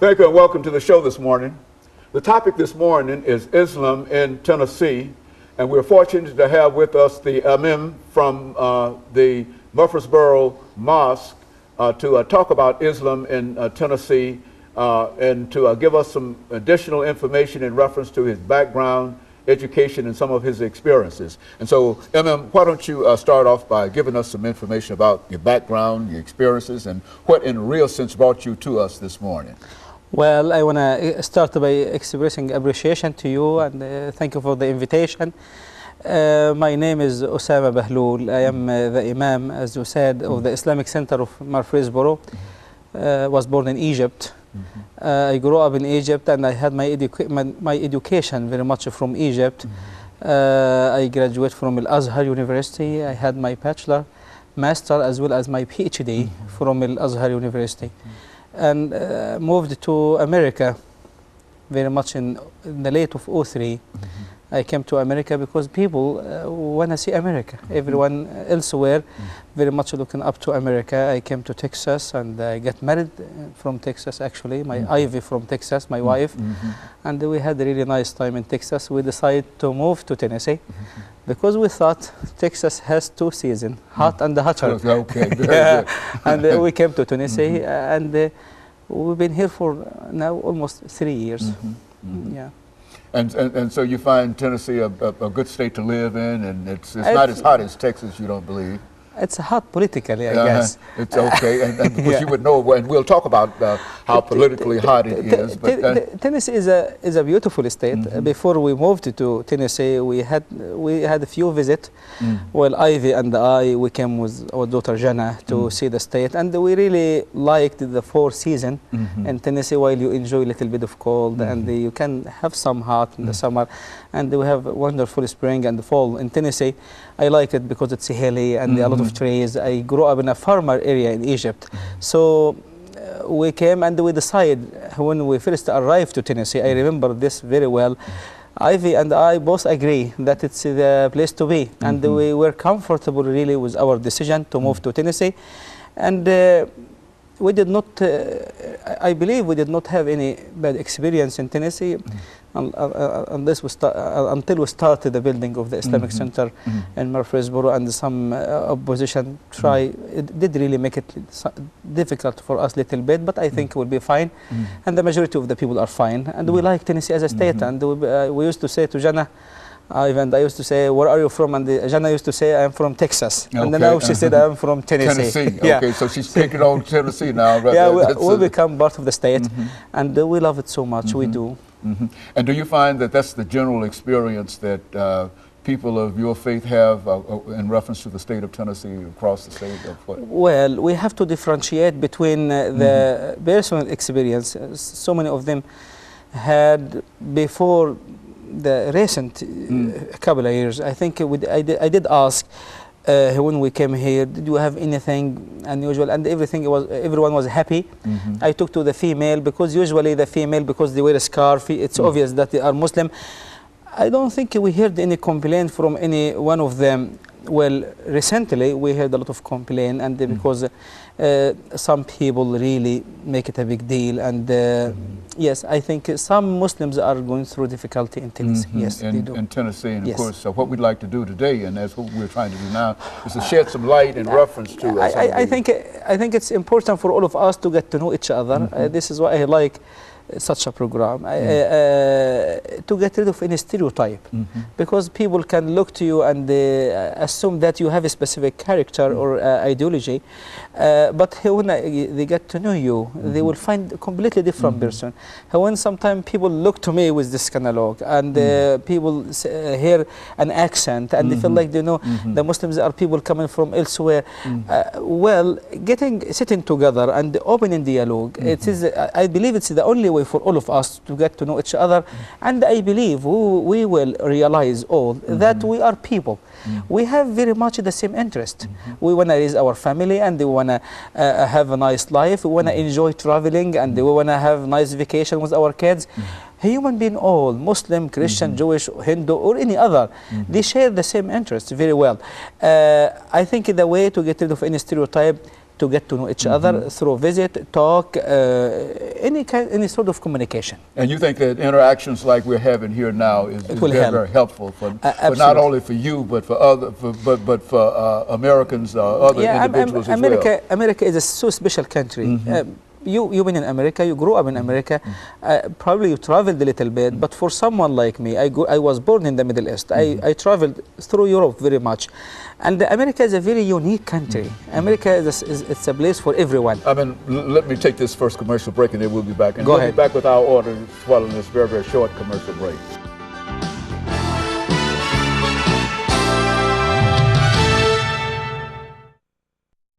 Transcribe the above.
Thank you and welcome to the show this morning. The topic this morning is Islam in Tennessee, and we're fortunate to have with us the Imam from the Murfreesboro Mosque to talk about Islam in Tennessee and to give us some additional information in reference to his background, education, and some of his experiences. And so, Imam, why don't you start off by giving us some information about your background, your experiences, and what in a real sense brought you to us this morning? Well, I want to start by expressing appreciation to you and thank you for the invitation. My name is Hosoma1. I am the Imam, as you said, of the Islamic Center of Murfreesboro. Was born in Egypt. I grew up in Egypt and I had my education very much from Egypt. I graduated from Al-Azhar University. I had my bachelor, master, as well as my PhD from Al-Azhar University. And moved to America very much in the late of '03. I came to America because people want to see America. Everyone elsewhere very much looking up to America. I came to Texas and I got married from Texas actually. My Ivy from Texas, my wife. And we had a really nice time in Texas. We decided to move to Tennessee because we thought Texas has two seasons, hot and hotter. Okay, very good. And we came to Tennessee and we've been here for now almost 3 years. Yeah. And so you find Tennessee a good state to live in, and it's not as hot as Texas, you don't believe? It's hot politically, I guess. It's okay, and because you would know, and we'll talk about how politically hot it is. But Tennessee is a beautiful state. Before we moved to Tennessee, we had a few visits. Well, Ivy and we came with our daughter Jana to see the state, and we really liked the four seasons in Tennessee. While you enjoy a little bit of cold, and you can have some hot in the summer, and we have wonderful spring and fall in Tennessee. I like it because it's hilly and a lot of trees. I grew up in a farmer area in Egypt. So we came and we decided when we first arrived to Tennessee, I remember this very well, Ivy and I both agree that it's the place to be. And we were comfortable really with our decision to move to Tennessee. And we did not, I believe we did not have any bad experience in Tennessee until we started the building of the Islamic Center in Murfreesboro, and some opposition it did really make it difficult for us a little bit, but I think it will be fine. And the majority of the people are fine. And we like Tennessee as a state. And we used to say to Jana, I used to say, where are you from? And Jana used to say, I'm from Texas. Okay. And then now she said, I'm from Tennessee. Yeah. Okay, so she's taking on Tennessee now. Right? Yeah, we'll become part of the state. And we love it so much, we do. And do you find that that's the general experience that people of your faith have in reference to the state of Tennessee, across the state? Well, we have to differentiate between the personal experience. So many of them had before the recent couple of years. I think I did ask when we came here, did you have anything unusual? And everyone was happy. I talked to the female, because usually the female, because they wear a scarf, it's obvious that they are Muslim. I don't think we heard any complaint from any one of them. Well, recently we heard a lot of complaint, and because some people really make it a big deal, and yes, I think some Muslims are going through difficulty in Tennessee. Yes, they do. In Tennessee, and of course, what we'd like to do today, and that's what we're trying to do now, is to shed some light in reference to. I think it's important for all of us to get to know each other. This is why I like such a program, to get rid of any stereotype, because people can look to you and assume that you have a specific character or ideology, but when they get to know you, they will find a completely different person. When sometimes people look to me with this kind of look, and people hear an accent, and they feel like they know the Muslims are people coming from elsewhere. Well, sitting together and opening dialogue, it is, I believe it's the only way for all of us to get to know each other, and I believe we will realize all that we are people. We have very much the same interest. We want to raise our family, and we want to have a nice life. We want to enjoy traveling, and we want to have nice vacation with our kids. Human being, all Muslim, Christian, Jewish, Hindu, or any other, they share the same interests very well. I think the way to get rid of any stereotype, to get to know each other through visit, talk, any sort of communication. And you think that interactions like we're having here now is very helpful for not only for you, but for other, for Americans, other individuals as well. America is a so special country. You've been in America, you grew up in America, probably you traveled a little bit, but for someone like me, I was born in the Middle East. I traveled through Europe very much. And America is a very unique country. America it's a place for everyone. I mean, let me take this first commercial break and then we'll be back. And Go we'll ahead. be back with our order following this very, very short commercial break.